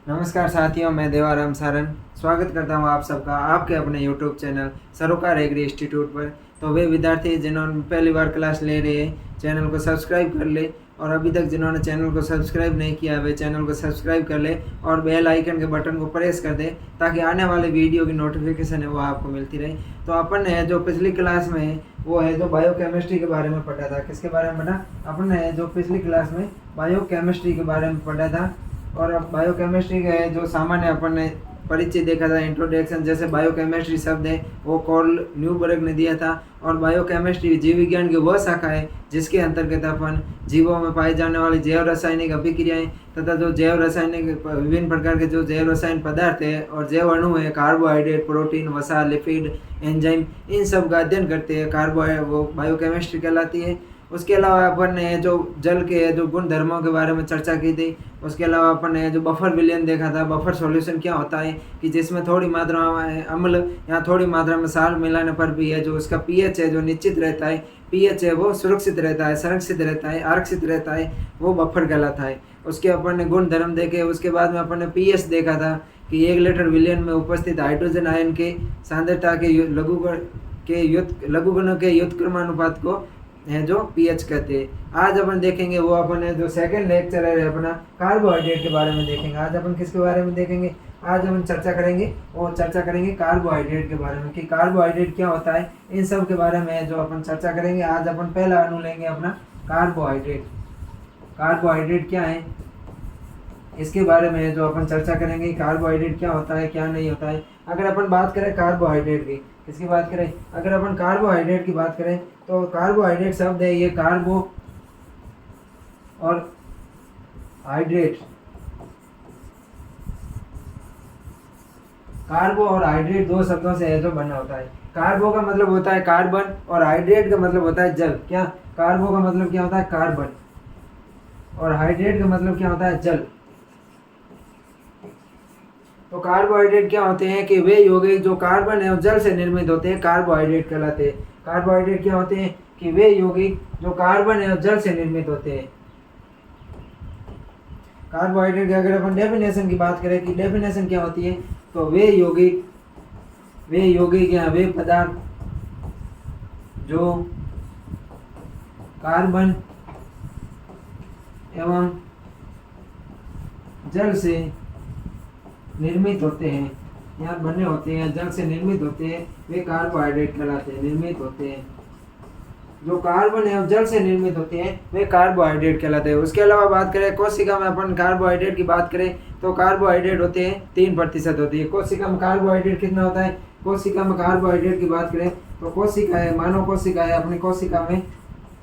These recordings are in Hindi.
नमस्कार साथियों, मैं देवाराम सारन स्वागत करता हूं आप सबका आपके अपने यूट्यूब चैनल सरोकार एग्री इंस्टीट्यूट पर। तो वे विद्यार्थी जिन्होंने पहली बार क्लास ले रहे हैं चैनल को सब्सक्राइब कर ले, और अभी तक जिन्होंने चैनल को सब्सक्राइब नहीं किया वे चैनल को सब्सक्राइब कर ले और बेल आइकन के बटन को प्रेस कर दे ताकि आने वाले वीडियो की नोटिफिकेशन है वो आपको मिलती रहे। तो अपन ने जो पिछली क्लास में है वो है जो बायोकेमिस्ट्री के बारे में पढ़ा था। किसके बारे में पढ़ा? अपन ने जो पिछली क्लास में बायोकेमिस्ट्री के बारे में पढ़ा था। और अब बायोकेमिस्ट्री के जो सामान्य अपन ने परिचय देखा था, इंट्रोडक्शन, जैसे बायोकेमिस्ट्री शब्द है वो कार्ल न्यूबर्ग ने दिया था। और बायोकेमिस्ट्री जीव विज्ञान की वह शाखा है जिसके अंतर्गत अपन जीवों में पाई जाने वाली जैव रासायनिक अभिक्रियाएं तथा जो जैव रासायनिक विभिन्न प्रकार के जो जैव रसायन पदार्थ है और जैव अणु है, कार्बोहाइड्रेट, प्रोटीन, वसा, लिपिड, एंजाइम, इन सब का अध्ययन करते हैं। वो बायोकेमिस्ट्री कहलाती है। उसके अलावा अपन ने जो जल के जो गुण धर्मों के बारे में चर्चा की थी। उसके अलावा अपन ने जो बफर विलयन देखा था। बफर सॉल्यूशन क्या होता है कि जिसमें थोड़ी मात्रा में अम्ल या थोड़ी मात्रा में साल्ट मिलाने पर भी है जो उसका पीएच है जो निश्चित रहता है, पीएच है वो सुरक्षित रहता है, संरक्षित रहता है, आरक्षित रहता है, वो बफर कहलाता है। उसके अपन ने गुण धर्म देखे। उसके बाद में अपन ने पीएच देखा था कि 1 लीटर विलयन में उपस्थित हाइड्रोजन आयन के सांद्रता के लघुगणों के युत्क्रमानुपात को है जो पीएच कहते हैं। आज अपन देखेंगे वो अपन जो सेकंड लेक्चर है अपना कार्बोहाइड्रेट के बारे में देखेंगे। आज अपन किसके बारे में देखेंगे? आज अपन चर्चा करेंगे कार्बोहाइड्रेट के बारे में कि कार्बोहाइड्रेट क्या होता है, इन सब के बारे में जो अपन चर्चा करेंगे। आज अपन पहला अणु लेंगे अपना कार्बोहाइड्रेट। कार्बोहाइड्रेट क्या है इसके बारे में जो अपन चर्चा करेंगे। कार्बोहाइड्रेट क्या होता है, क्या नहीं होता है। अगर अपन बात करें कार्बोहाइड्रेट की, किसकी बात करें? अगर अपन कार्बोहाइड्रेट की बात करें तो कार्बोहाइड्रेट शब्द है ये कार्बो और हाइड्रेट, कार्बो और हाइड्रेट दो शब्दों से है जो बना होता है। कार्बो का मतलब होता है कार्बन और हाइड्रेट का मतलब होता है जल। क्या? कार्बो का मतलब क्या होता है? कार्बन। और हाइड्रेट का मतलब क्या होता है? जल। तो कार्बोहाइड्रेट क्या होते हैं कि वे यौगिक जो कार्बन है और जल से निर्मित होते हैं, कार्बोहाइड्रेट कहलाते हैं। कार्बोहाइड्रेट क्या होते हैं कि वे यौगिक जो कार्बन है और जल से निर्मित होते हैं। कार्बोहाइड्रेट की अगर अपन डेफिनेशन की बात करें कि डेफिनेशन क्या होती है, तो वे यौगिक या वे पदार्थ जो कार्बन एवं जल से निर्मित होते हैं या बने होते हैं, जल से निर्मित होते हैं, वे कार्बोहाइड्रेट कहलाते हैं, निर्मित होते हैं। जो कार्बन है और जल से निर्मित होते हैं वे कार्बोहाइड्रेट कहलाते हैं। उसके अलावा बात करें कोशिका में, अपन कार्बोहाइड्रेट की बात करें तो कार्बोहाइड्रेट होते हैं 3% होती है। कोशिका में कार्बोहाइड्रेट कितना होता है? कोशिका में कार्बोहाइड्रेट की बात करें तो कोशिका है, मानव कोशिका है, अपनी कोशिका में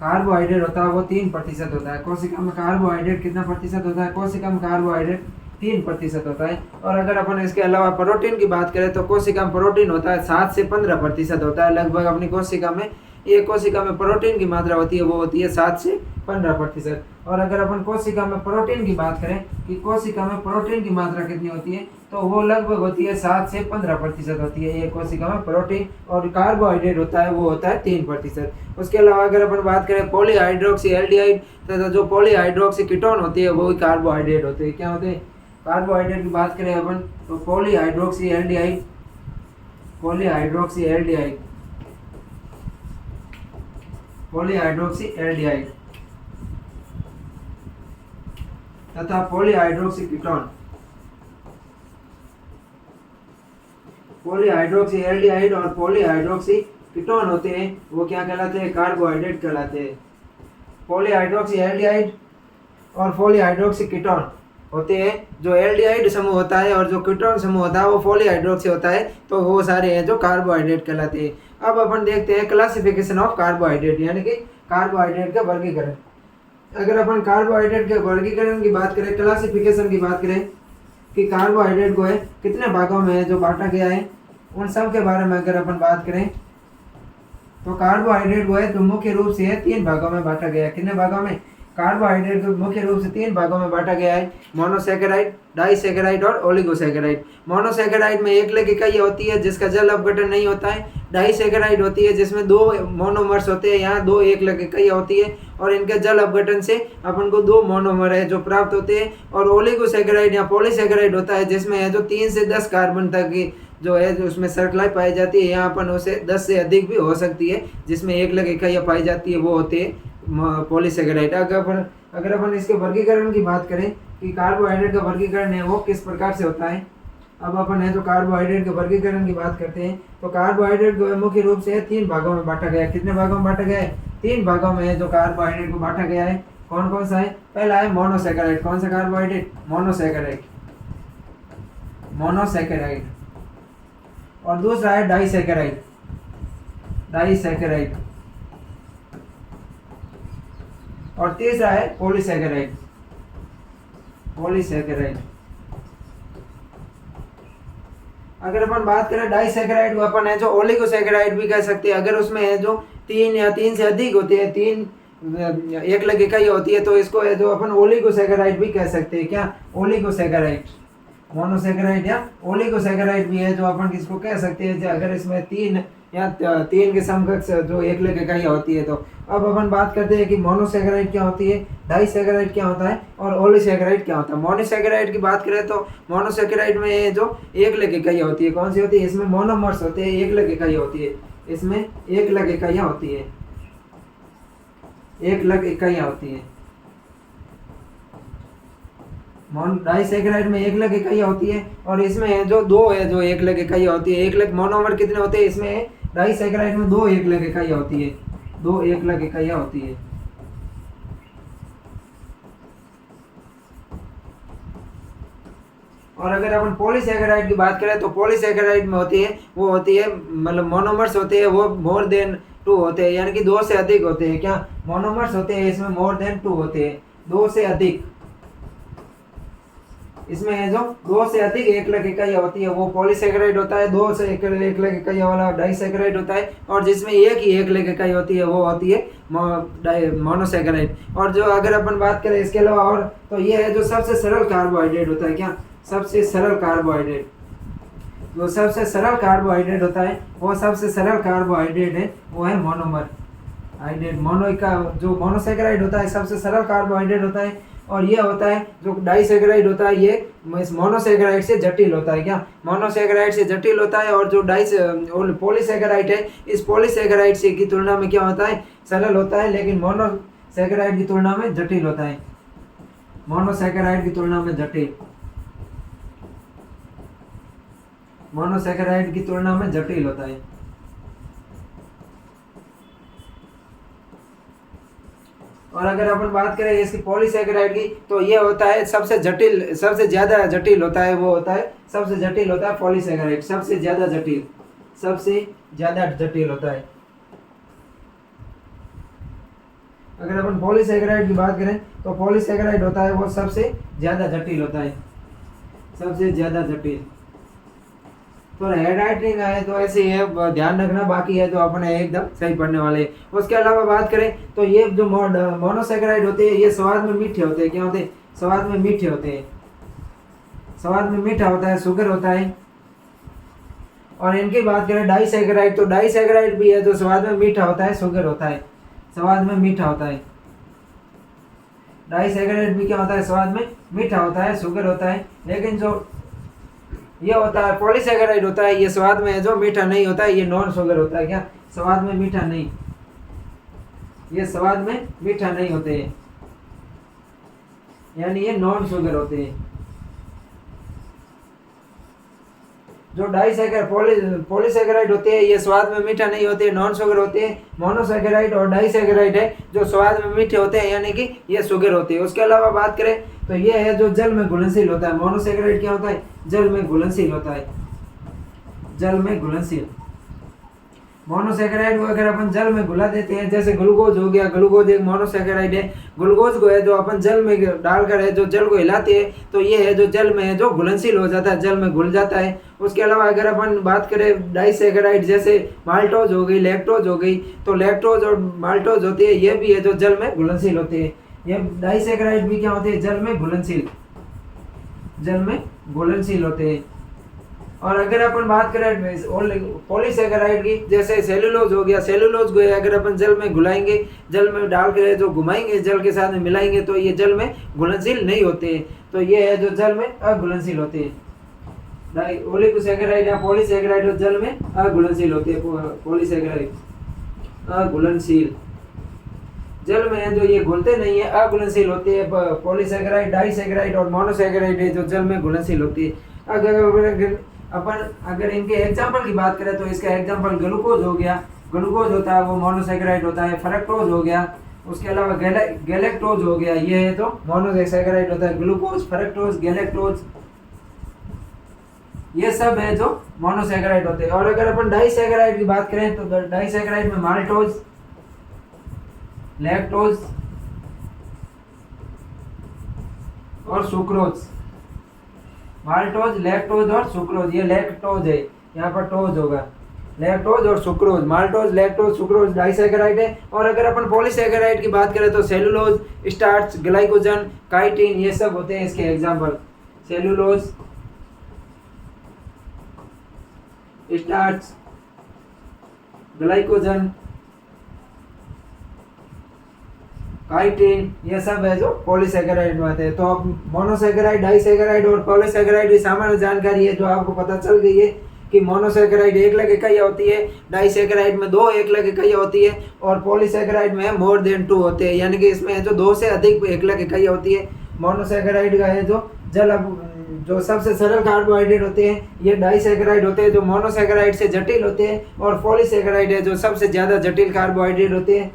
कार्बोहाइड्रेट होता है वो 3% होता है। कोशिका में कार्बोहाइड्रेट कितना प्रतिशत होता है? कोशिका में कार्बोहाइड्रेट 3% होता है। और अगर अपन इसके अलावा प्रोटीन की बात करें तो कोशिका में प्रोटीन होता है 7 से 15% होता है लगभग। अपनी कोशिका में कोशिका में प्रोटीन की मात्रा होती है वो होती है 7 से 15%। और अगर अपन कोशिका में प्रोटीन की बात करें कि कोशिका में प्रोटीन की मात्रा कितनी होती है तो वो लगभग होती है 7 से 15% होती है ये कोशिका में प्रोटीन। और कार्बोहाइड्रेट होता है वो होता है 3%। उसके अलावा अगर अपन बात करें पॉलीहाइड्रोक्सी एल्डिहाइड तथा जो पॉलीहाइड्रोक्सी कीटोन होती है वो कार्बोहाइड्रेट होते हैं। क्या होते हैं? कार्बोहाइड्रेट की बात करें अपन तो पॉलीहाइड्रोक्सी एल्डिहाइड तथा पॉलीहाइड्रोक्सी कीटोन। पॉलीहाइड्रोक्सी एल्डिहाइड और पॉलीहाइड्रोक्सी कीटोन होते हैं वो क्या कहलाते हैं? कार्बोहाइड्रेट कहलाते हैं। पॉलीहाइड्रोक्सी एल्डिहाइड और पॉलीहाइड्रोक्सी कीटोन होते हैं। जो एल्डिहाइड समूह होता है और जो कीटोन समूह होता है वो पॉलीहाइड्रोक्सी होता है, तो वो सारे हैं जो कार्बोहाइड्रेट कहलाते हैं। अब अपन देखते हैं क्लासिफिकेशन ऑफ कार्बोहाइड्रेट, यानी कि कार्बोहाइड्रेट का वर्गीकरण। अगर अपन कार्बोहाइड्रेट के वर्गीकरण की बात करें, क्लासिफिकेशन की बात करें कि कार्बोहाइड्रेट को है कितने भागों में जो बांटा गया है, उन सब के बारे में अगर अपन बात करें तो कार्बोहाइड्रेट को है तो मुख्य रूप से 3 भागों में बांटा गया है। कितने भागों में? कार्बोहाइड्रेट को मुख्य रूप से 3 भागों में बांटा गया है, मोनोसैकेराइड, डाइसैकेराइड और ओलिगोसैकेराइड। मोनोसैकेराइड में एकल इकाई होती है जिसका जल अपघटन नहीं होता है। डाइसैकेराइड होती है जिसमें 2 मोनोमर्स होते हैं, यहाँ 2 एकल इकाई होती है और इनके जल अपघटन से अपन को 2 मोनोमर है जो प्राप्त होते हैं। और ओलिगोसैकेराइड या पॉलीसैकेराइड होता है जिसमें है जो 3 से 10 कार्बन तक की जो है जो उसमें सर्कलाई पाई जाती है, यहाँ अपन उसे 10 से अधिक भी हो सकती है जिसमें एकल इकाइयाँ पाई जाती है, वो होते हैं पॉलीसैकेराइड। अगर अपन इसके वर्गीकरण की बात करें कि कार्बोहाइड्रेट का वर्गीकरण है वो किस प्रकार से होता है, अब अपन है जो कार्बोहाइड्रेट के वर्गीकरण की बात करते हैं तो कार्बोहाइड्रेट को मुख्य रूप से 3 भागों में बांटा गया है। कितने भागों में बांटा गया है? 3 भागों में है जो कार्बोहाइड्रेट को बांटा गया है। कौन कौन सा है? पहला है मोनोसैकेराइड। कौन सा कार्बोहाइड्रेट? Monosaccharide, monosaccharide. और दूसरा है डाइसैकेराइड, डाइसैकेराइड। और तीसरा है पॉलीसैकेराइड, पॉलीसैकेराइड। अगर अपन बात करें डाइसैकेराइड को अपन है जो ओलिगोसैकेराइड भी कह सकते हैं। अगर उसमें है जो 3 या 3 से अधिक होते हैं, 3 एकल इकाई होती है तो इसको है जो अपन ओलिगोसैकेराइड भी कह सकते हैं। क्या? ओलिगोसैकेराइड। मोनोसैकेराइड या ओलिगोसैकेराइड भी है जो अपन किसको कह सकते हैं अगर इसमें 3 या 3 के समकक्ष जो एकल इकाइयाँ होती है तो। अब अपन बात करते हैं कि मोनोसैकेराइड क्या होती है, डाइसैकेराइड क्या होता है और ओलिसैकेराइड क्या होता है। मोनोसैकेराइड की बात करें तो मोनोसैकेराइड में जो एकल इकाइयाँ होती है कौन सी होती है? इसमें मोनोमर्स होते हैं, एकल इकाइयाँ होती है, इसमें एकल इकाइयाँ होती है, एकल इकाइयाँ होती है। डाइसैकेराइड में एकल इकाइयाँ होती है और इसमें जो 2 है जो एकल इकाइयाँ होती है। एकल मोनोमर कितने होते हैं? इसमें डाइसैकेराइड में 2 एकल इकाइयाँ होती है, 2 एकल इकाइयाँ होती है। और अगर अपन पॉलीसैकेराइड की बात करें तो पॉलीसैकेराइड में होती है वो होती है मतलब मोनोमर्स होते हैं वो मोर देन 2 होते हैं, यानी कि 2 से अधिक होते हैं। क्या? मोनोमर्स होते हैं इसमें मोर देन 2 होते हैं, 2 से अधिक। इसमें है जो 2 से अधिक एकल इकाइयाँ होती है वो पॉलीसैकेराइड होता है। 2 से एकल इकाइयाँ वाला डाइसैकेराइड होता है और जिसमें एक ही एकल इकाई होती है वो होती है मोनोसैकेराइड। और जो अगर अपन बात करें इसके अलावा और तो ये है जो सबसे सरल कार्बोहाइड्रेट होता है। क्या? सबसे सरल कार्बोहाइड्रेट, जो सबसे सरल कार्बोहाइड्रेट होता है वो सबसे सरल कार्बोहाइड्रेट है वो है मोनोमर हाइड्रेट। मोनो का जो मोनोसैकेराइड होता है सबसे सरल कार्बोहाइड्रेट होता है और ये होता है जो डाइसैकेराइड होता है ये मोनोसैकेराइड से जटिल होता है। क्या? मोनोसैकेराइड से जटिल होता है। और जो पॉलीसैकेराइड है इस पॉलीसैकेराइड से की तुलना में क्या होता है? सरल होता है, लेकिन मोनोसैकेराइड की तुलना में जटिल होता है, मोनोसैकेराइड की तुलना में जटिल, मोनोसैकेराइड की तुलना में जटिल होता है। और अगर अपन बात करें इसकी पॉलीसैकेराइड की तो ये होता है सबसे जटिल, सबसे ज़्यादा जटिल होता है वो होता है सबसे जटिल होता है पॉलीसैकेराइड, सबसे ज़्यादा जटिल, सबसे ज़्यादा जटिल होता है। अगर अपन पॉलीसैकेराइड की बात करें तो पॉलीसैकेराइड होता है वो सबसे ज़्यादा जटिल होता है, सबसे ज़्यादा जटिल। तो हैंडराइटिंग है तो ऐसे ही है, ध्यान रखना, बाकी है तो अपने एकदम सही पढ़ने वाले। उसके अलावा बात करें तो ये जो मोनोसैकेराइड होते हैं ये स्वाद में मीठे होते हैं। क्या होते हैं? स्वाद में मीठे होते हैं, स्वाद में मीठा होता है, शुगर होता है। और इनकी बात करें डाइसैकेराइड तो डाइसैकेराइड भी है जो स्वाद में मीठा होता है, शुगर होता है, स्वाद में मीठा होता है। डाइसैकेराइड भी क्या होता है? स्वाद में मीठा होता है, शुगर होता है। लेकिन जो ये होता है पॉलीसैकेराइड होता है ये स्वाद में जो मीठा नहीं होता है, ये नॉन शुगर होता है। क्या? स्वाद में मीठा नहीं, ये स्वाद में मीठा नहीं होते हैं, यानी ये नॉन शुगर होते हैं। जो पॉलीसैकेराइड होते हैं ये स्वाद में मीठा नहीं होते, नॉन शुगर होते हैं। मोनोसैकेराइड और डाइसैकेराइड है जो स्वाद में मीठे होते हैं, यानी कि ये शुगर होते हैं। उसके अलावा बात करें तो ये है जो जल में घुलनशील होता है। मोनोसैकेराइड क्या होता है? जल में घुलनशील होता है, जल में घुलनशील। मोनोसैकेराइड को अगर अपन जल में घुला देते हैं, जैसे ग्लूकोज हो गया, ग्लूकोज एक मोनोसैकेराइड है। ग्लूकोज को है जो अपन जल में डालकर है जो जल को हिलाते हैं तो ये है जो जल में है जो घुलनशील हो जाता है, जल में घुल जाता है। उसके अलावा अगर अपन बात करें डाइसैकेराइड जैसे माल्टोज हो गई, लैक्टोज हो गई, तो लैक्टोज और माल्टोज होती है ये भी है जो जल में घुलनशील होते हैं। ये डाइसैकेराइड भी क्या होते हैं, जल में घुलनशील, जल में घुलनशील होते हैं। और अगर अपन बात करें पॉलीसैकेराइड की, जैसे सेलुलोज हो गया, सेलुलोज को अगर अपन जल में घुलाएंगे, जल में डाल के जो घुमाएंगे, जल के साथ में मिलाएंगे, तो ये जल में घुलनशील नहीं होते हैं। तो ये है जो जल में अघुलनशील होते हैं। ओलिगोसैकेराइड या पॉलीसैकेराइड जल में अघुलनशील होते हैं। पॉलीसैकेराइड अघुलनशील, जल में जो ये घुलते नहीं है, अघुलनशील होते हैं। पॉलीसैकेराइड, डाइसैकेराइड और मोनोसैकेराइड है जो जल में घुलनशील होती है। अगर इनके एग्जाम्पल की बात करें तो इसका एग्जाम्पल ग्लूकोज हो गया, ग्लूकोज होता है वो मोनोसैकेराइड होता है। फ्रक्टोज हो गया, उसके अलावा गैलेक्टोज हो गया, ये है तो मोनोसैकेराइड होता है। ग्लूकोज, फ्रक्टोज, गैलेक्टोज, ये सब है जो मोनोसैकेराइड होते हैं। और अगर अपन डाइसैकेराइड की बात करें तो डाइसैकेराइड में माल्टोज, लैक्टोज और सुक्रोज, माल्टोज, लैक्टोज और सुक्रोज, ये लैक्टोज है, यहाँ पर टोज होगा, लैक्टोज और sucrose, maltose, lactose, sucrose disaccharide है। और अगर अपन पॉलीसैकेराइड की बात करें तो सेलुलोज, स्टार्च, ग्लाइकोजन, काइटिन, ये सब होते हैं इसके example. Cellulose, starch, glycogen, chitin, ये सब है जो पॉलीसैकेराइड में आते हैं। तो अब मोनोसैकेराइड, डाइसैकेराइड और पॉलीसैकेराइड की सामान्य जानकारी है जो आपको पता चल गई है कि मोनोसैकेराइड एकलक इकाइयाँ होती है, डाइसैकेराइड में 2 एकलक इकाइयाँ होती है और पॉलीसैकेराइड में मोर देन 2 होते हैं, यानी कि इसमें जो 2 से अधिक एकलक इकाइयाँ होती है। मोनोसैकेराइड का है जो सबसे सरल कार्बोहाइड्रेट होते हैं, ये डाइसैकेराइड होते हैं जो मोनोसैकेराइड से जटिल होते हैं, और पॉलीसैकेराइड है जो सबसे ज़्यादा जटिल कार्बोहाइड्रेट होते हैं।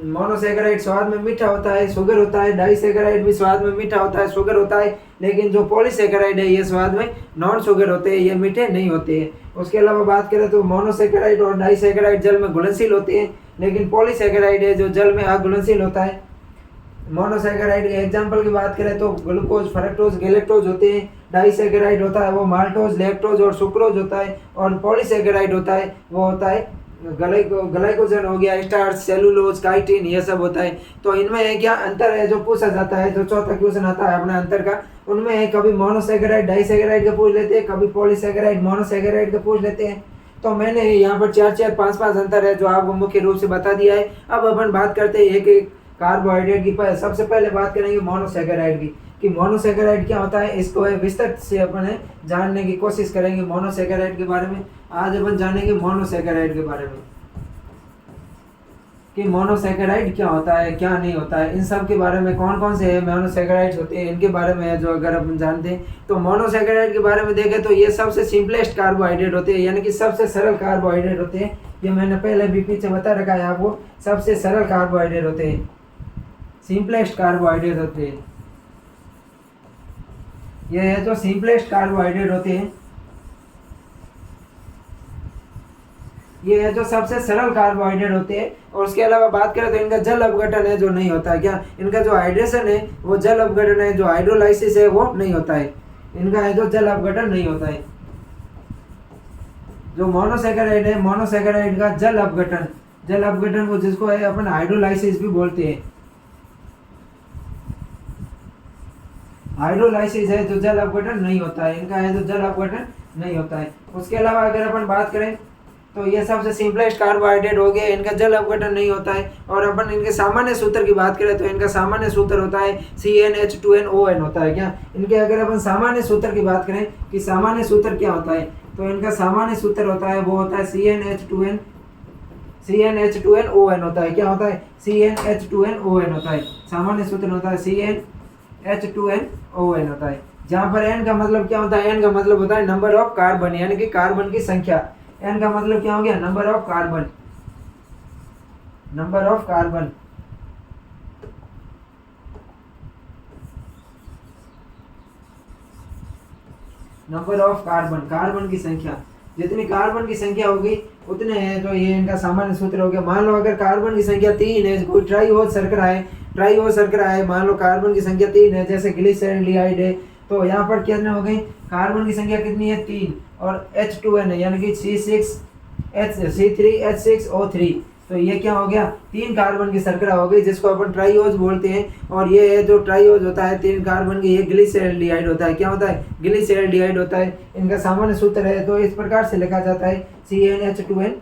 मोनोसैकेराइड स्वाद में मीठा होता है, शुगर होता है, डाइसैकेराइड भी स्वाद में मीठा होता है, शुगर होता है, लेकिन जो पॉलीसैकेराइड है ये स्वाद में नॉन शुगर होते हैं, ये मीठे नहीं होते हैं। उसके अलावा बात करें तो मोनोसैकेराइड और डाइसैकेराइड जल में घुलनशील होते हैं, लेकिन पॉलीसैकेराइड है जो जल में अघुलनशील होता है। मोनोसैकेराइड के एग्जाम्पल की बात करें तो ग्लूकोज, फ्रक्टोज, गैलेक्टोज होते हैं। डाइसैकेराइड होता है वो माल्टोज, लैक्टोज और सुक्रोज होता है। और पॉलीसैकेराइड होता है वो होता है ग्लाइकोजन हो गया, स्टार्च, सेलुलोज, काइटिन, ये सब होता है। तो इनमें क्या अंतर है जो पूछा जाता है, जो चौथा क्वेश्चन आता है अपने अंतर का, उनमें है कभी मोनोसैकेराइड डाइसैकेराइड का पूछ लेते हैं, कभी पॉलीसैकेराइड मोनोसैकेराइड का पूछ लेते हैं। तो मैंने यहाँ पर 4-4, 5-5 अंतर है जो आपको मुख्य रूप से बता दिया है। अब अपन बात करते हैं एक एक कार्बोहाइड्रेट की। सबसे पहले बात करेंगे मोनोसैकेराइड की, कि मोनोसैकेराइड क्या होता है, इसको विस्तृत से अपन जानने की कोशिश करेंगे मोनोसैकेराइड के बारे में। आज अपन जानेंगे मोनोसैकेराइड के बारे में कि मोनोसैकेराइड क्या होता है, क्या नहीं होता है, इन सब के बारे में, कौन कौन से मोनोसैकेराइड्स होते हैं इनके बारे में है जो अगर अपन जानते हैं। तो मोनोसैकेराइड के बारे में देखें तो ये सबसे सिंपलेस्ट कार्बोहाइड्रेट होते हैं, यानी कि सबसे सरल कार्बोहाइड्रेट होते हैं। ये मैंने पहले भी पीछे बता रखा है आपको, सबसे सरल कार्बोहाइड्रेट होते हैं, सिंपलेस्ट कार्बोहाइड्रेट होते हैं। ये है जो सिंपलेस्ट कार्बोहाइड्रेट होते हैं, ये है जो सबसे सरल कार्बोहाइड्रेट होते हैं। और उसके अलावा बात करें तो इनका जल अपघटन है जो नहीं होता है। क्या इनका जो हाइड्रेशन है वो जल अपघटन है, जो हाइड्रोलाइसिस है वो नहीं होता है, इनका है जो जल अपघटन नहीं होता है। जो मोनोसैकेराइड है, मोनोसैकेराइड का जल अपघटन को जिसको है अपन हाइड्रोलाइसिस भी बोलते हैं, हाइड्रोलाइसिस है जो जल अपघटन नहीं होता है, इनका है जो जल अपघटन नहीं होता है। उसके अलावा अगर अपन बात करें तो ये सबसे सिंपलेस्ट कार्बोहाइड्रेट हो गए, इनका जल अपघटन नहीं होता है। और अपन इनके सामान्य सूत्र की बात करें तो इनका सामान्य सूत्र होता है CnH2nOn होता है। क्या इनके अगर अपन सामान्य सूत्र की बात करें कि सामान्य सूत्र क्या होता है, तो इनका सामान्य सूत्र होता है वो होता है CnH2nOn होता है। क्या होता है, CnH2nOn होता है, सामान्य सूत्र होता है CnH2nOn होता है। जहाँ पर n का मतलब क्या होता है, n का मतलब होता है नंबर ऑफ कार्बन, यानी कि कार्बन की संख्या। n का मतलब क्या हो गया, number of carbon, number of carbon. Number of carbon, carbon की संख्या, जितनी कार्बन की संख्या होगी उतने हैं, तो ये इनका सामान्य सूत्र हो गया। मान लो अगर कार्बन की संख्या 3 है, कोई ट्राईओज शर्करा है, मान लो कार्बन की संख्या 3 है, जैसे ग्लिसरॉल्डिहाइड है, तो यहाँ पर कितने हो गए, कार्बन की संख्या कितनी है, 3, और H2n है, यानी कि C3H6O3, तो ये क्या हो गया, 3 कार्बन की शर्करा हो गई जिसको अपन ट्राइओज बोलते हैं। और ये है जो ट्राइओज होता है 3 कार्बन की, ये ग्लिसरॉल्डिहाइड होता है। क्या होता है, ग्लिसरॉल्डिहाइड होता है। इनका सामान्य सूत्र है तो इस प्रकार से लिखा जाता है CnH2n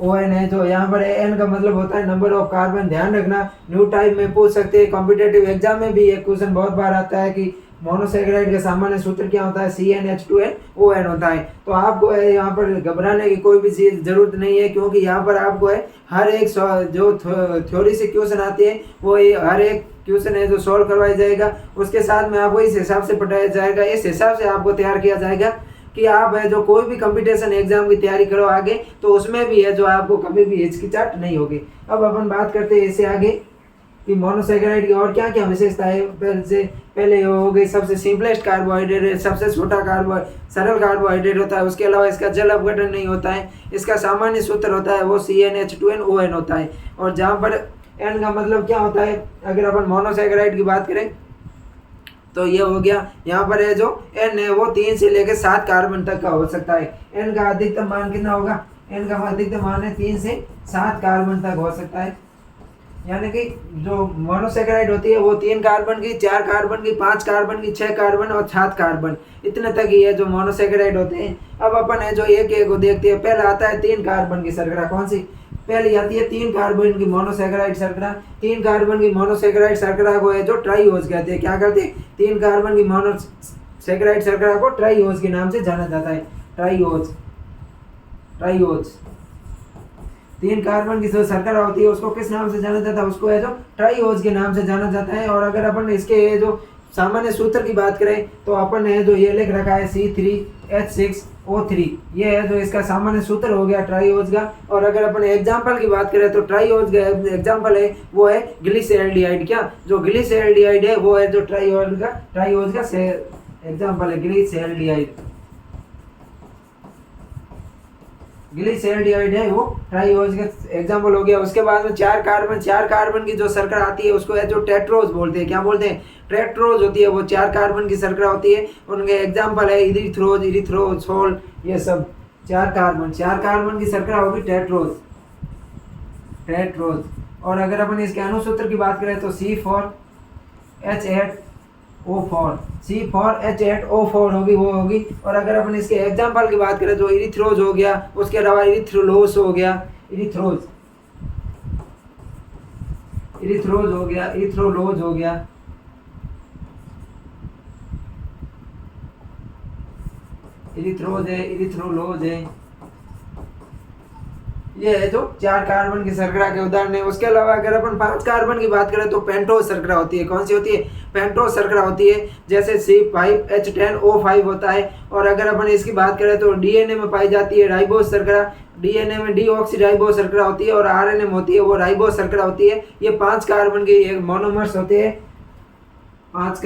ON है। जो यहाँ पर N का मतलब होता है नंबर ऑफ कार्बन। ध्यान रखना, न्यू टाइप में पूछ सकते हैं, कॉम्पिटेटिव एग्जाम में भी एक क्वेश्चन बहुत बार आता है कि मोनोसेकेराइड का सामान्य सूत्र क्या होता है, CnH2n ON होता है। तो आपको यहाँ पर घबराने की कोई भी चीज जरूरत नहीं है, क्योंकि यहाँ पर आपको है हर एक जो थ्योरी से क्वेश्चन आते हैं वो हर एक क्वेश्चन है जो सॉल्व करवाया जाएगा, उसके साथ में आपको इस हिसाब से पढ़ाया जाएगा, इस हिसाब से आपको तैयार किया जाएगा कि आप है जो कोई भी कंपटीशन एग्जाम की तैयारी करो आगे, तो उसमें भी है जो आपको कभी भी हिचकिचाहट नहीं होगी। अब अपन बात करते हैं इससे आगे कि मोनोसेकेराइड की और क्या क्या विशेषता है। पहले हो गई सबसे सिंपलेस्ट कार्बोहाइड्रेट, सबसे छोटा सरल कार्बोहाइड्रेट होता है। उसके अलावा इसका जल अपघटन नहीं होता है। इसका सामान्य सूत्र होता है वो CnH2n ON होता है। और जहाँ पर N का मतलब क्या होता है, अगर अपन मोनोसेकेराइड की बात करें तो ये हो गया, यहाँ पर है जो N है वो 3 से लेकर 7 कार्बन तक का हो सकता है। N का अधिकतम मान कितना होगा, N का अधिकतम मान है 3 से 7 कार्बन तक हो सकता है। यानी कि जो मोनोसेकेराइड होती है वो 3 कार्बन की, 4 कार्बन की, 5 कार्बन की, 6 कार्बन और 7 कार्बन, इतने तक ही है जो मोनोसेकेराइड होते हैं। अब अपन है जो एक एक को देखते हैं। पहला आता है 3 कार्बन की शर्करा। कौन सी पहली आती है, 3 कार्बन की मोनोसेकेराइड शर्करा। 3 कार्बन की मोनोसेकेराइड शर्करा को है जो ट्राइओज कहते हैं। क्या करते हैं, 3 कार्बन की मोनोसेकेराइड शर्करा को ट्राइओज के नाम से जाना जाता है। ट्राइओज 3 कार्बन की जो शर्करा होती है उसको किस नाम से जाना जाता है, उसको है जो ट्राइओज के नाम से जाना जाता है। और अगर अपन इसके जो सामान्य सूत्र की बात करें तो अपन है जो ये लिख रखा है C3H6O3, ये है जो इसका सामान्य सूत्र हो गया ट्राइओज का। और अगर अपन एग्जाम्पल की बात करें तो ट्राइओज का एग्जाम्पल है वो है ग्लिसरॉल्डिहाइड। क्या, जो ग्लिसरॉल्डिहाइड है वो है जो ट्राइओज का एग्जाम्पल है ग्लिसरॉल्डिहाइड। ग्लिसरॉल्डिहाइड है वो ट्राइओज का एग्जाम्पल हो गया। उसके बाद में 4 कार्बन की जो शर्करा आती है उसको है जो टेट्रोज बोलते हैं। क्या बोलते हैं, टेट्रोज होती है वो 4 कार्बन की शर्करा होती है। उनके एग्जाम्पल है इरिथ्रोजोल, ये सब 4 कार्बन की शर्करा होगी टेट्रोज। और अगर अपन इसके अनुसूत्र की बात करें तो C4H8O4 होगी, वो होगी। और अगर अपन इसके एग्जाम्पल की बात करें तो इरिथ्रोज हो गया, उसके अलावा इरिथ्रोलोज हो गया, इरिथ्रोलोज है। ये है जो 4 कार्बन की शर्करा के उदाहरण है। उसके अलावा अगर अपन 5 कार्बन की बात करें तो पेंटोज शर्करा होती है। कौन सी होती है, पेंटोज शर्करा होती है। जैसे C5H10O5 होता है। और अगर अपन इसकी बात करें तो DNA में पाई जाती है राइबोज शर्करा। DNA में डीऑक्सीराइबोज शर्करा होती है और RNA में होती है वो राइबोज शर्करा होती है। ये 5 कार्बन के एक मोनोमर्स होते हैं। 5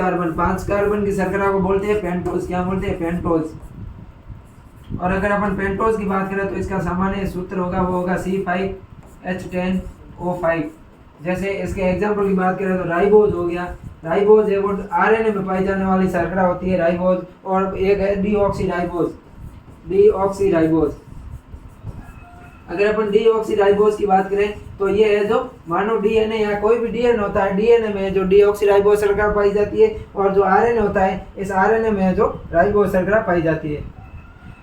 कार्बन की शर्करा को बोलते हैं पेंटोज। क्या बोलते हैं, पेंटोज। और अगर अपन पेंटोज की बात करें तो इसका सामान्य सूत्र होगा वो होगा C5H10O5। जैसे इसके एग्जाम्पल की बात करें तो राइबोज हो गया। राइबोज है वो RNA में पाई जाने वाली शर्करा होती है राइबोज। और एक है डीऑक्सीराइबोज। अगर अपन डीऑक्सीराइबोज की बात करें तो ये है जो मानो DNA या कोई भी DNA होता है, DNA में जो डीऑक्सीराइबोज शर्करा पाई जाती है। और जो RNA होता है, इस RNA में जो राइबोज शर्करा पाई जाती है।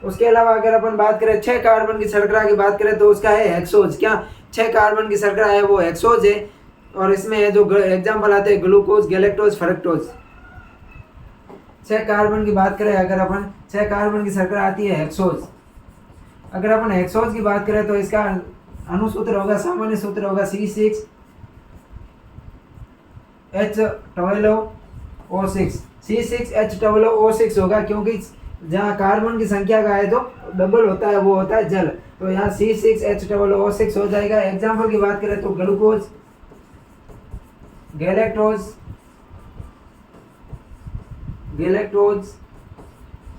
उसके अलावा अगर अपन बात करें 6 कार्बन की शर्करा की बात करें तो उसका है हेक्सोज। क्या, 6 कार्बन की शर्करा है वो हेक्सोज है। और इसमें है जो एग्जाम्पल आते हैं ग्लूकोज, गैलेक्टोज, फ्रक्टोज। 6 कार्बन की बात करें अगर अपन 6 कार्बन की शर्करा आती है हेक्सोज। अगर अपन हेक्सोज की बात करें तो इसका अनुसूत्र होगा, सामान्य सूत्र होगा C6H12O6 होगा, क्योंकि जहाँ कार्बन की संख्या का है जो डबल होता है वो होता है जल। तो यहाँ C6H12O6 हो जाएगा। एग्जाम्पल की बात करें तो ग्लूकोज, गैलेक्टोज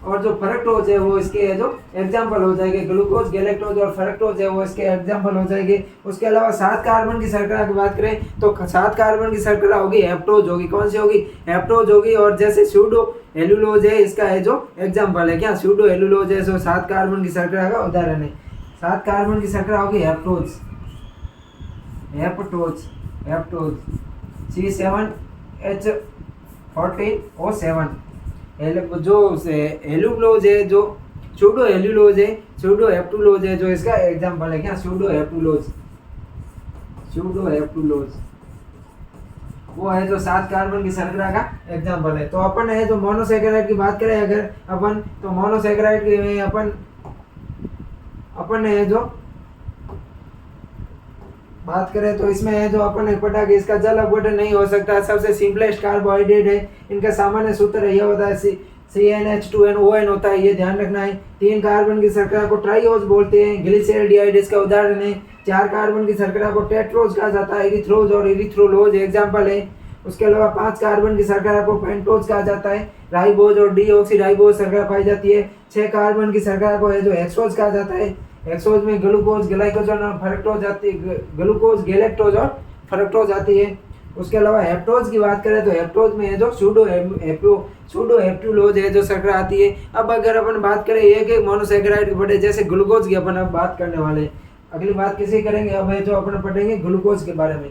और जो फ्रक्टोज है वो इसके जो एग्जाम्पल हो जाएंगे। ग्लूकोज, गैलेक्टोज और फ्रक्टोज है वो इसके एग्जाम्पल हो जाएंगे। उसके अलावा 7 कार्बन की शर्करा की बात करें तो 7 कार्बन की शर्करा होगी हेप्टोज होगी। कौन सी होगी, हेप्टोज होगी। और जैसे स्यूडो एलुलोज है, इसका है जो एग्जाम्पल है। क्या, स्यूडो एलुलोज है जो 7 कार्बन की शर्करा का उदाहरण है। 7 कार्बन की शर्करा होगी हेप्टोज, हेप्टोज, हेप्टोज C7H14O7। जो हेलुलोज है, जो सूडो हेलुलोज है, सूडो हेप्टुलोज है, जो इसका एग्जांपल है क्या, सूडो हेप्टुलोज, सूडो हेप्टुलोज वो है जो 7 कार्बन की शर्करा का एग्जांपल है। तो अपन है जो मोनोसेकेराइड की बात करें अगर अपन, तो मोनोसेकेराइड की में अपन है जो बात करें तो इसमें है जो अपन ने पढ़ा कि इसका जल अपघटन नहीं हो सकता, सबसे सिंपलेस्ट कार्बोहाइड्रेट है। इनका सामान्य सूत्र यह होता है CnH2nOn होता है, ये ध्यान रखना है। 3 कार्बन की शर्करा को ट्राइओज बोलते हैं, ग्लिसरॉल्डिहाइड इसका उदाहरण है। 4 कार्बन की शर्करा को टेट्रोज कहा जाता है, इरिथ्रोज और इरिथ्रोलोज एग्जाम्पल है। उसके अलावा 5 कार्बन की शर्करा को पेंटोज कहा जाता है, राइबोज और डीऑक्सीराइबोज शर्करा पाई जाती है। 6 कार्बन की शर्करा को है जो हेक्सोज कहा जाता है, हेक्सोज में ग्लूकोज, ग्लाइकोजन और फ्रक्टोज आती है, ग्लूकोज, गैलेक्टोज और फ्रक्टोज आती है। उसके अलावा हेप्टोज की बात करें तो हेप्टोज में है जो सूडो हेप्टुलोज है जो शर्करा आती है। अब अगर अपन बात करें एक मोनोसेकेराइड के बड़े जैसे ग्लूकोज की अपन अब बात करने वाले हैं, अगली बात किसी करेंगे, अब है जो अपन पढ़ेंगे ग्लूकोज के बारे में।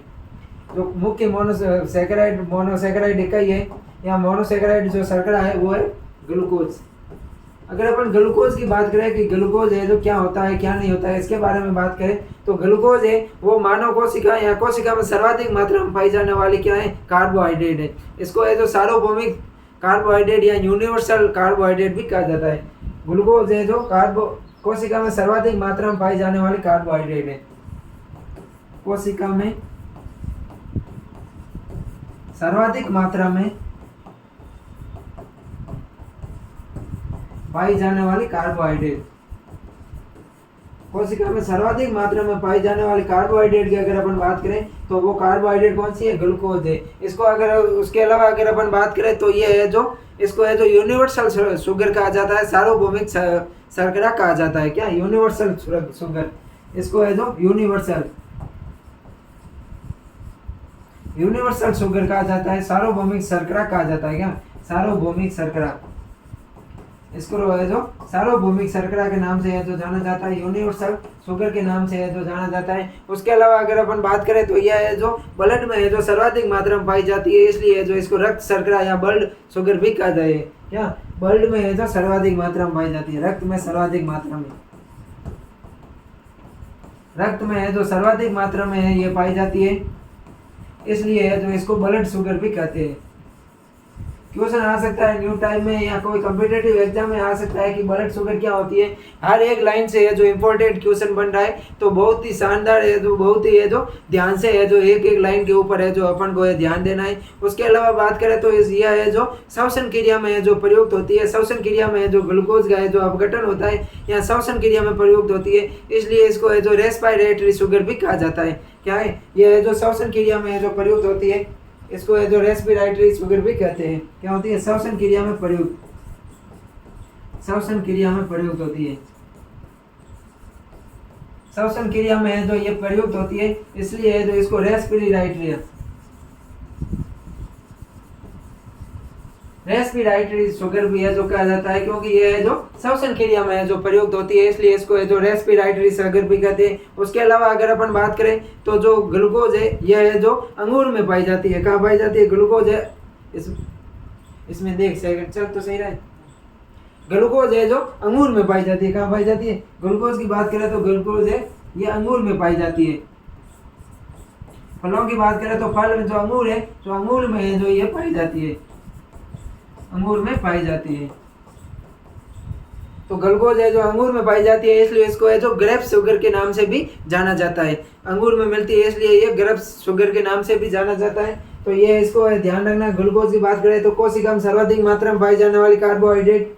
जो मुख्य मोनोसेकेराइड इकाई है या मोनोसेकेराइड जो शर्करा है वो है ग्लूकोज। अगर अपन ग्लूकोज की बात करें कि ग्लूकोज है जो क्या होता है क्या नहीं होता है, इसके बारे में बात करें तो ग्लूकोज है वो मानव कोशिका या कोशिका में सर्वाधिक मात्रा में पाई जाने वाली क्या है, कार्बोहाइड्रेट है। इसको है जो सार्वभौमिक कार्बोहाइड्रेट या यूनिवर्सल कार्बोहाइड्रेट भी कहा जाता है। ग्लूकोज है जो कोशिका में सर्वाधिक मात्रा में पाई जाने वाली कार्बोहाइड्रेट है, कोशिका में सर्वाधिक मात्रा में पाई जाने वाली कार्बोहाइड्रेट, कोशिका में सर्वाधिक मात्रा में पाई जाने वाली कार्बोहाइड्रेट की अगर अपन बात करें तो वो कार्बोहाइड्रेट कौन सी है, ग्लूकोज है। इसको अगर उसके अलावा अगर अपन बात करें तो ये है जो इसको है जो यूनिवर्सल शुगर कहा जाता है, सार्वभौमिक शर्करा कहा जाता है, क्या यूनिवर्सल शुगर, इसको है जो यूनिवर्सल शुगर कहा जाता है, सार्वभौमिक शर्करा कहा जाता है, क्या सार्वभौमिक शर्करा, इसको है जो सार्वभौमिक शर्करा के नाम से है जो जाना जाता है, यूनिवर्सल शुगर के नाम से है जो जाना जाता है। उसके अलावा अगर अपन बात करें तो यह है जो ब्लड में है जो सर्वाधिक मात्रा में पाई जाती है, इसलिए जो इसको रक्त शर्करा या ब्लड शुगर भी कहा जाए, क्या ब्लड में है जो सर्वाधिक मात्रा में पाई जाती है, रक्त में सर्वाधिक मात्रा में, रक्त में है जो सर्वाधिक मात्रा में है ये पाई जाती है, इसलिए है जो इसको ब्लड शुगर भी कहते हैं। क्वेश्चन आ सकता है न्यू टाइम में या कोई कॉम्पिटिटिव एग्जाम में आ सकता है कि ब्लड शुगर क्या होती है। हर एक लाइन से है जो इम्पोर्टेंट क्वेश्चन बन रहा है, तो बहुत ही शानदार है, जो बहुत ही है जो ध्यान से है जो एक एक लाइन के ऊपर है जो अपन को है ध्यान देना है। उसके अलावा बात करें तो यह है जो श्वसन क्रिया में है जो प्रयुक्त होती है, श्वसन क्रिया में है जो ग्लूकोज का है जो अपघटन होता है या श्वसन क्रिया में प्रयुक्त होती है, इसलिए इसको है जो रेस्पिरेटरी शुगर भी कहा जाता है। क्या है, यह है जो श्वसन क्रिया में है जो प्रयुक्त होती है, इसको है जो रेस्पिरेटरी शुगर भी कहते हैं। क्या होती है, श्वसन क्रिया में प्रयुक्त, श्वसन क्रिया में प्रयुक्त होती है, श्वसन क्रिया में है जो ये प्रयुक्त होती है, इसलिए है जो इसको रेस्पिरेटरी शुगर भी है जो कहा जाता है, क्योंकि ये है जो श्वसन क्रिया में है जो प्रयुक्त होती है, इसलिए इसको है जो रेस्पिरेटरी शुगर भी कहते हैं। उसके अलावा अगर अपन बात करें तो जो ग्लूकोज है यह है जो अंगूर में पाई जाती है। कहाँ पाई जाती है, ग्लूकोज है इसमें देख सेकंड चल तो सही रहे, ग्लूकोज है जो अंगूर में पाई जाती है। कहाँ पाई जाती है, ग्लूकोज की बात करें तो ग्लूकोज है ये अंगूर में पाई जाती है। फलों की बात करें तो फल में जो अंगूर है तो अंगूर में है जो ये पाई जाती है, अंगूर में पाई जाती है। तो ग्लूकोज है जो अंगूर में पाई जाती है, इसलिए इसको है जो ग्रेप्स शुगर के नाम से भी जाना जाता है। अंगूर में मिलती है इसलिए ये ग्रेप्स शुगर के नाम से भी जाना जाता है। तो ये इसको ध्यान रखना। ग्लूकोज की बात करें तो कोशिका में सर्वाधिक मात्रा में पाई जाने वाली कार्बोहाइड्रेट,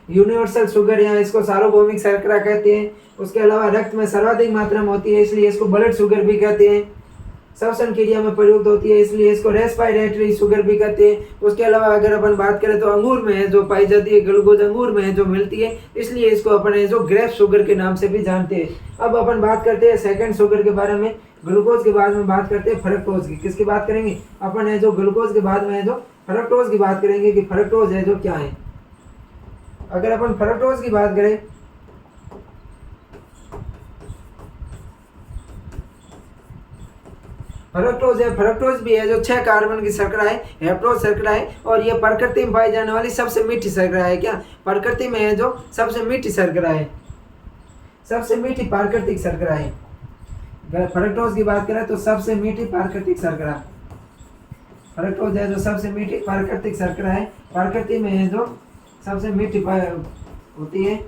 यूनिवर्सल शुगर या इसको सार्वभौमिक शर्करा कहते हैं। उसके अलावा रक्त में सर्वाधिक मात्रा में होती है, इसलिए इसको ब्लड शुगर भी कहते हैं। श्वसन क्रिया में प्रयुक्त होती है, इसलिए इसको रेस्पिरेटरी शुगर भी कहते हैं। उसके अलावा अगर अपन बात करें तो अंगूर में है जो पाई जाती है, ग्लूकोज अंगूर में है जो मिलती है, इसलिए इसको अपन है जो ग्रेप शुगर के नाम से भी जानते हैं। अब अपन बात करते हैं सेकंड शुगर के बारे में। ग्लूकोज के बाद में बात करते हैं फ्रक्टोज की। किसकी बात करेंगे, अपन है जो ग्लूकोज के बाद में है जो फ्रक्टोज की बात करेंगे कि फ्रक्टोज है जो क्या है। अगर अपन फ्रक्टोज की बात करें फ्रक्टोज है, फ्रक्टोज भी है जो 6 कार्बन की शर्करा है, हेप्टोज शर्करा है, और ये प्रकृति में पाई जाने वाली सबसे मीठी शर्करा है। क्या प्रकृति में है जो सबसे मीठी शर्करा है, सबसे मीठी प्राकृतिक शर्करा है। फ्रक्टोज की बात करें तो सबसे मीठी प्राकृतिक शर्करा, फ्रक्टोज है जो सबसे मीठी प्राकृतिक शर्करा है, प्रकृति में है जो सबसे मीठी होती है।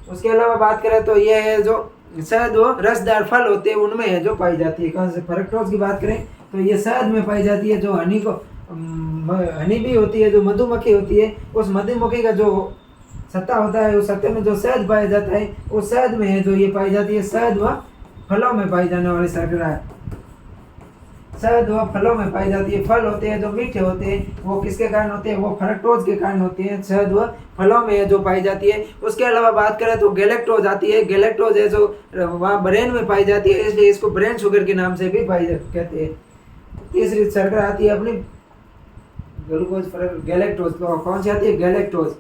उसके अलावा बात करें तो ये है जो शहद व रसदार फल होते हैं उनमें है जो पाई जाती है। कौन से फ्रक्टोज की बात करें तो ये शहद में पाई जाती है, जो हनी को हनी भी होती है, जो मधुमक्खी होती है, उस मधुमक्खी का जो सत्ता होता है, उस सत्ते में जो शहद पाया जाता है उस शहद में है जो ये पाई जाती है। शहद व फलों में पाई जाने वाली शर्करा है, शहद व फलों में पाई जाती है। फल होते हैं जो मीठे होते हैं वो किसके कारण होते हैं, वो फ्रक्टोज के कारण होते हैं, शहद व फलों में जो पाई जाती है। उसके अलावा बात करें तो गैलेक्टोज आती है, गैलेक्टोज है जो वहाँ ब्रेन में पाई जाती है, इसलिए इसको ब्रेन शुगर के नाम से भी पाई कहते हैं। तीसरी शर्करा आती है अपनी ग्लूकोज, गैलेक्टोज। तो कौन सी आती है, गैलेक्टोज।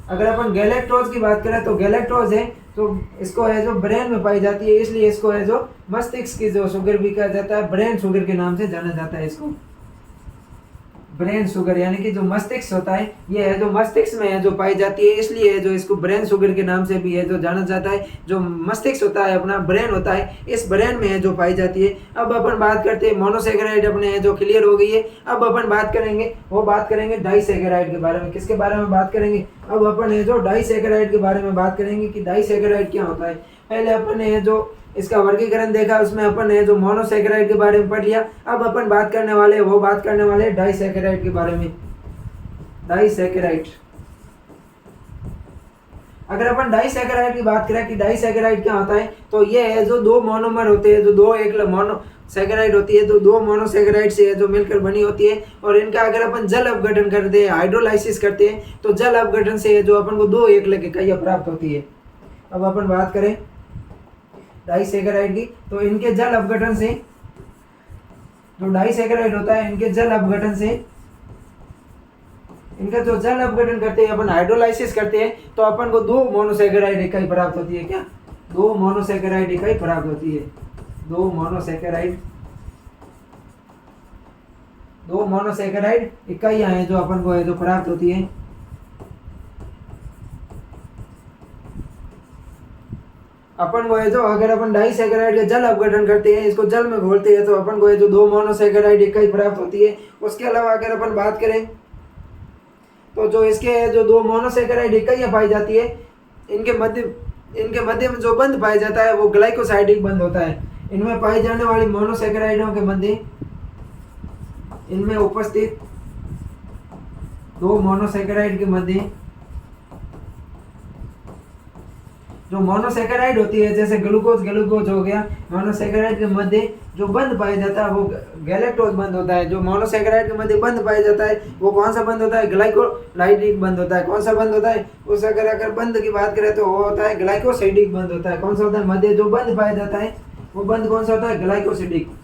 अगर अपन गैलेक्टोज की बात करें तो गैलेक्टोज है तो इसको है जो ब्रेन में पाई जाती है, इसलिए इसको है जो मस्तिष्क की जो शुगर भी कहा जाता है, ब्रेन शुगर के नाम से जाना जाता है इसको। ब्रेन शुगर यानी कि जो मस्तिष्क होता है ये है जो मस्तिष्क में है जो पाई जाती है, इसलिए है जो इसको ब्रेन शुगर के नाम से भी है जो जाना जाता है। जो मस्तिष्क होता है अपना ब्रेन होता है, इस ब्रेन में है जो पाई जाती है। अब अपन बात करते हैं मोनोसेकेराइड अपने है जो क्लियर हो गई है। अब अपन बात करेंगे डाइसेकेराइड के बारे में। किसके बारे में बात करेंगे, अब अपन है जो डाइसेकेराइड के बारे में बात करेंगे कि डाइसेकेराइड क्या होता है। पहले अपन है जो इसका वर्गीकरण देखा, उसमें अपन ने जो मोनोसेकेराइड के बारे में पढ़ लिया। अब अपन बात करने वाले डाइसेकेराइड के बारे में। डाइसेकेराइड, अगर अपन डाइसेकेराइड की बात करें कि डाइसेकेराइड क्या होता है तो ये है जो दो मोनोमर होते हैं, जो दो एक मोनोसेकेराइड होती है, तो दो मोनोसेकेराइड से है जो मिलकर बनी होती है। और इनका अगर अपन जल अपघटन करते हैं, हाइड्रोलाइसिस करते हैं, तो जल अपघटन से है जो अपन को दो एकल इकाइयां प्राप्त होती है। अब अपन बात करें डाइसेकेराइड की तो इनके जल अपघटन से, जो डाइसेकेराइड होता है इनके जल अपघटन से, इनका जो जल अपघटन करते हैं अपन हाइड्रोलाइसिस करते हैं तो अपन को दो मोनोसेकेराइड इकाई प्राप्त होती है। क्या दो मोनोसेकेराइड इकाई प्राप्त होती है, दो मोनोसेकेराइड इकाइयां हैं जो अपन को है जो प्राप्त होती है। अपन को है जो अगर अपन डाइसेकेराइड का जल अपघटन करते हैं, इसको जल में घोलते हैं, तो अपन को है जो दो मोनोसेकेराइड इकाई प्राप्त होती है। उसके अलावा अगर अपन बात करें तो जो इसके जो दो मोनोसेकेराइड इकाइयां पाई जाती है, इनके मध्य में जो बंध पाया जाता है वो ग्लाइकोसाइडिक बंध होता है। इनमें पाई जाने वाली मोनोसेकेराइडों के मध्य, इनमें उपस्थित दो मोनोसेकेराइड के मध्य जो मोनोसेकेराइड होती है, जैसे ग्लूकोज हो गया, मोनोसेकेराइड के मध्य जो बंध पाया जाता है वो गैलेक्टोज बंध होता है। जो मोनोसेकेराइड के मध्य बंध पाया जाता है वो कौन सा बंध होता है, ग्लाइकोलाइडिक बंध होता है। कौन सा बंध होता है, उस अगर बंध की बात करें तो वो होता है ग्लाइकोसाइडिक बंध होता है। कौन सा होता है, मध्य जो बंध पाया जाता है वो बंध कौन सा होता है, ग्लाइकोसिडिक।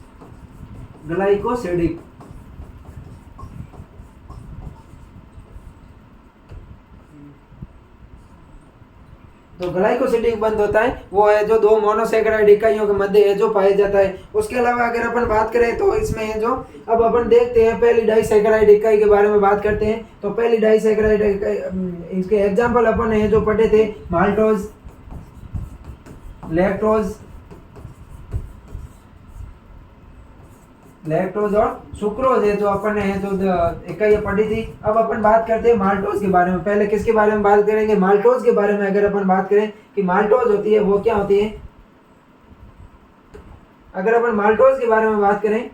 तो ग्लाइकोसिडिक बंध होता है वो है जो दो मोनोसेकेराइड इकाइयों के मध्य है जो पाया जाता है। उसके अलावा अगर अपन बात करें तो इसमें है जो, अब अपन देखते हैं पहली डाइसेकेराइड इकाई के बारे में बात करते हैं। तो पहली डाइसेकेराइड इकाई, इसके एग्जांपल अपन है जो पढ़े थे, माल्टोज, लैक्टोज और सुक्रोज है जो अपन ने जो इकाइयां पढ़ी थी। अब अपन बात करते हैं माल्टोज के बारे में। पहले किसके बारे में बात करेंगे, माल्टोज के बारे में। अगर अपन बात करें कि माल्टोज होती है वो क्या होती है, अगर अपन माल्टोज के बारे में बात करें,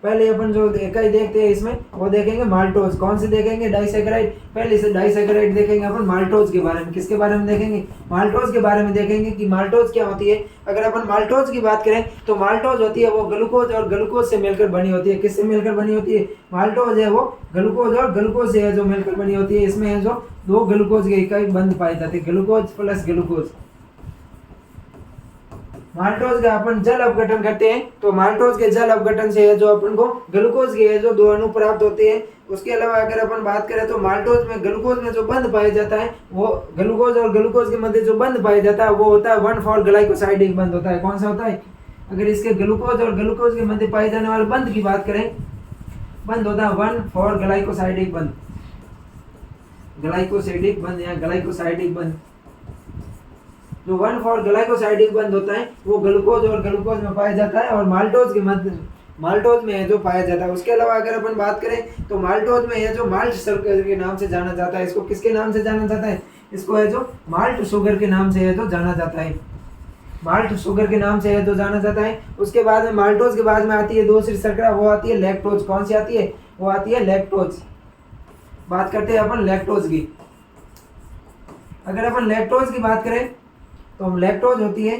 पहले अपन जो इकाई देखते हैं इसमें वो देखेंगे माल्टोज। कौन से देखेंगे, डाइसेकेराइड। पहले से डाइसेकेराइड देखेंगे अपन माल्टोज के बारे में। किसके बारे में देखेंगे, माल्टोज के बारे में देखेंगे कि माल्टोज क्या होती है। अगर अपन माल्टोज की बात करें तो माल्टोज होती है वो ग्लूकोज और ग्लूकोज से मिलकर बनी होती है। किससे मिलकर बनी होती है, माल्टोज है वो ग्लूकोज और ग्लूकोज से है जो मिलकर बनी होती है। इसमें है जो दो ग्लूकोज की इकाई बंध पाई जाती है, ग्लूकोज प्लस ग्लूकोज। माल्टोज का अपन जल अपघटन करते हैं तो माल्टोज के जल अपघटन से है जो अपन को ग्लूकोज के है जो दो अणु प्राप्त होते हैं। उसके अलावा अगर अपन बात करें तो माल्टोज में ग्लूकोज में जो बंध पाया जाता है वो ग्लूकोज और ग्लूकोज के मध्य जो बंध पाया जाता है वो होता है 1,4 ग्लाइकोसाइडिक बंध होता है। कौन सा होता है, अगर इसके ग्लूकोज और ग्लूकोज के मध्य पाए जाने वाले बंध की बात करें, बंध होता है 1,4 ग्लाइकोसाइडिक बंध, ग्लाइकोसाइडिक बंध या ग्लाइकोसाइडिक बंध। जो 1,4 ग्लाइकोसाइडिक बंध होता है वो ग्लूकोज और ग्लूकोज में पाया जाता है और माल्टोज के मध्य, माल्टोज में है जो पाया जाता है। उसके अलावा अगर अपन बात करें तो माल्टोज में है जो माल्ट शुगर के नाम से जाना जाता है। इसको किसके नाम से जाना जाता है? इसको है जो माल्ट शुगर के नाम से है जो जाना जाता है, माल्ट शुगर के नाम से है जो जाना जाता है। उसके बाद में माल्टोज के बाद में आती है दूसरी शर्करा, वो आती है लैक्टोज। कौन सी आती है? वो आती है लैक्टोज। बात करते हैं अपन लैक्टोज की। अगर अपन लैक्टोज की बात करें तो लैक्टोज होती है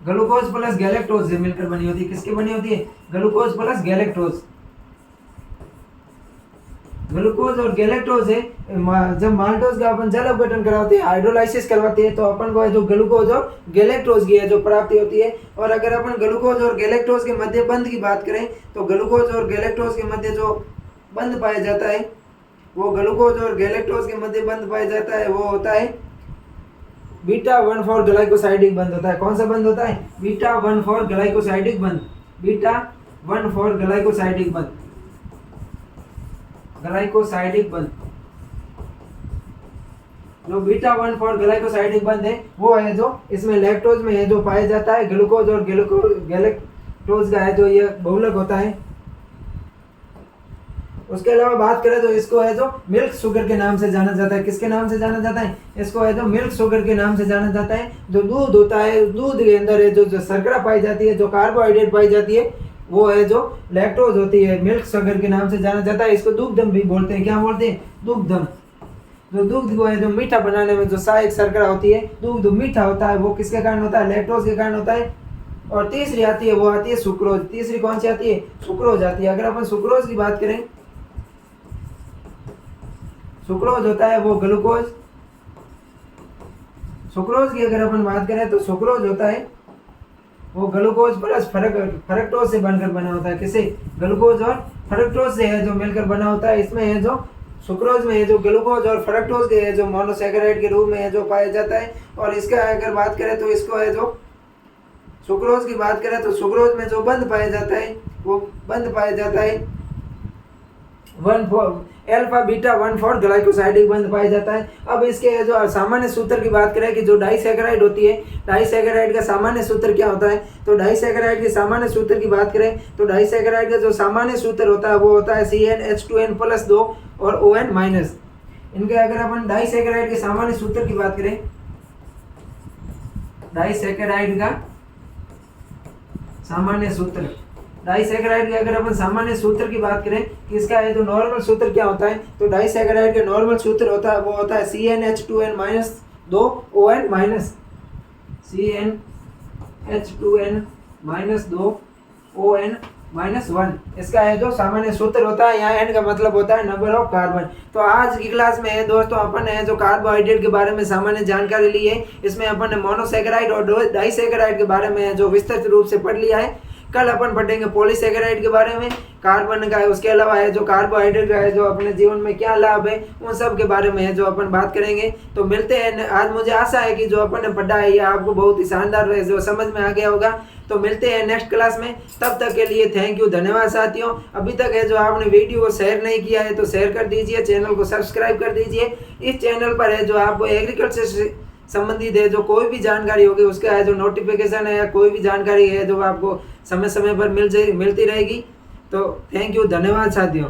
ग्लूकोज प्लस गैलेक्टोज से मिलकर बनी होती है। किसकी बनी होती है? Glucose plus galactose. ग्लूकोज और गैलेक्टोज है, जब माल्टोज का अपन जल अपघटन कराते हैं, हाइड्रोलाइसिस करवाते हैं, तो अपन को है जो ग्लूकोज और गैलेक्टोज की है जो प्राप्ति होती है। और अगर अपन ग्लूकोज और गैलेक्टोज के मध्य बंध की बात करें तो ग्लूकोज और गैलेक्टोज के मध्य जो बंध पाया जाता है, वो ग्लूकोज और गैलेक्टोज के मध्य बंध पाया जाता है, वो होता है बीटा 1,4 ग्लाइकोसाइडिक बंध होता है। कौन सा बंध होता है? बीटा 1,4 ग्लाइकोसाइडिक बंध, बीटा 1,4 ग्लाइकोसाइडिक बंध, ग्लाइकोसाइडिक बंध। जो बीटा 1,4 ग्लाइकोसाइडिक बंध है वो है जो इसमें लैक्टोज में है जो पाया जाता है। ग्लूकोज और गैलेक्टोज का है जो ये बहुलक होता है। उसके अलावा बात करें तो इसको है जो मिल्क शुगर के नाम से जाना जाता है। किसके नाम से जाना जाता है? इसको है जो मिल्क शुगर के नाम से जाना जाता है। जो दूध होता है, दूध के अंदर है जो शर्करा पाई जाती है, जो कार्बोहाइड्रेट पाई जाती है, वो है जो लैक्टोज होती है, मिल्क शुगर के नाम से जाना जाता है। इसको दुग्धम भी बोलते हैं। क्या बोलते हैं? दुग्धम। जो दूध को है जो मीठा बनाने में जो सहायक शर्करा होती है, दूध मीठा होता है, वो किसके कारण होता है? लैक्टोज के कारण होता है। और तीसरी आती है, वो आती है सुक्रोज। तीसरी कौन सी आती है? सुक्रोज आती है। अगर अपन सुक्रोज की बात करें, सुक्रोज होता है वो ग्लूकोज। सुक्रोज की अगर अपन बात करें तो सुक्रोज होता है वो ग्लूकोज प्लस फ्रक्टोज से बनकर बना होता है। किसे? ग्लूकोज और फ्रक्टोज से है जो मिलकर बना होता है। इसमें है जो सुक्रोज में है जो ग्लूकोज और फ्रक्टोज के है जो मोनोसैकेराइड के रूप में है जो पाया जाता है। और इसका अगर बात करें तो इसको है जो सुक्रोज की बात करें तो सुक्रोज में जो बंध पाया जाता है वो बंध पाया जाता है अल्फा बीटा 1,4 ग्लाइकोसाइडिक बंध पाया जाता है। अब इसके जो सामान्य सूत्र की बात करें कि जो डाइसैकेराइड होती है, डाइसैकेराइड का सामान्य सूत्र क्या होता है? तो डाइसैकेराइड के सामान्य सूत्र की बात करें तो डाइसैकेराइड का जो सामान्य सूत्र होता है वो होता है CnH2n+2 और ON-। इनके अगर अपन डाइसैकेराइड के सामान्य सूत्र की बात करें, डाइसैकेराइड का सामान्य सूत्र, डाइसैकेराइड के अगर अपन सामान्य सूत्र की बात करें कि इसका है जो नॉर्मल सूत्र क्या होता है, तो डाइसैकेराइड का नॉर्मल सूत्र होता है वो होता है CnH2n-2 ON-, CnH2n-2 ON-1। इसका है जो सामान्य सूत्र होता है। यहाँ n का मतलब होता है नंबर ऑफ कार्बन। तो आज की क्लास में है दोस्तों अपन ने जो कार्बोहाइड्रेट के बारे में सामान्य जानकारी ली है, इसमें अपन ने मोनोसैकेराइड और डाइसैकेराइड के बारे में जो विस्तृत रूप से पढ़ लिया है। कल अपन पढ़ेंगे पॉलीसैकेराइड के बारे में, कार्बन का है, उसके अलावा है जो कार्बोहाइड्रेट का है जो अपने जीवन में क्या लाभ है, उन सब के बारे में है जो अपन बात करेंगे। तो मिलते हैं। आज मुझे आशा है कि जो अपन ने पढ़ा है ये आपको बहुत ही शानदार है जो समझ में आ गया होगा। तो मिलते हैं नेक्स्ट क्लास में। तब तक के लिए थैंक यू, धन्यवाद साथियों। अभी तक है जो आपने वीडियो को शेयर नहीं किया है तो शेयर कर दीजिए, चैनल को सब्सक्राइब कर दीजिए। इस चैनल पर है जो आपको एग्रीकल्चर से संबंधित है जो कोई भी जानकारी होगी उसका है जो नोटिफिकेशन है या कोई भी जानकारी है जो आपको समय समय पर मिलती रहेगी। तो थैंक यू, धन्यवाद साथियों।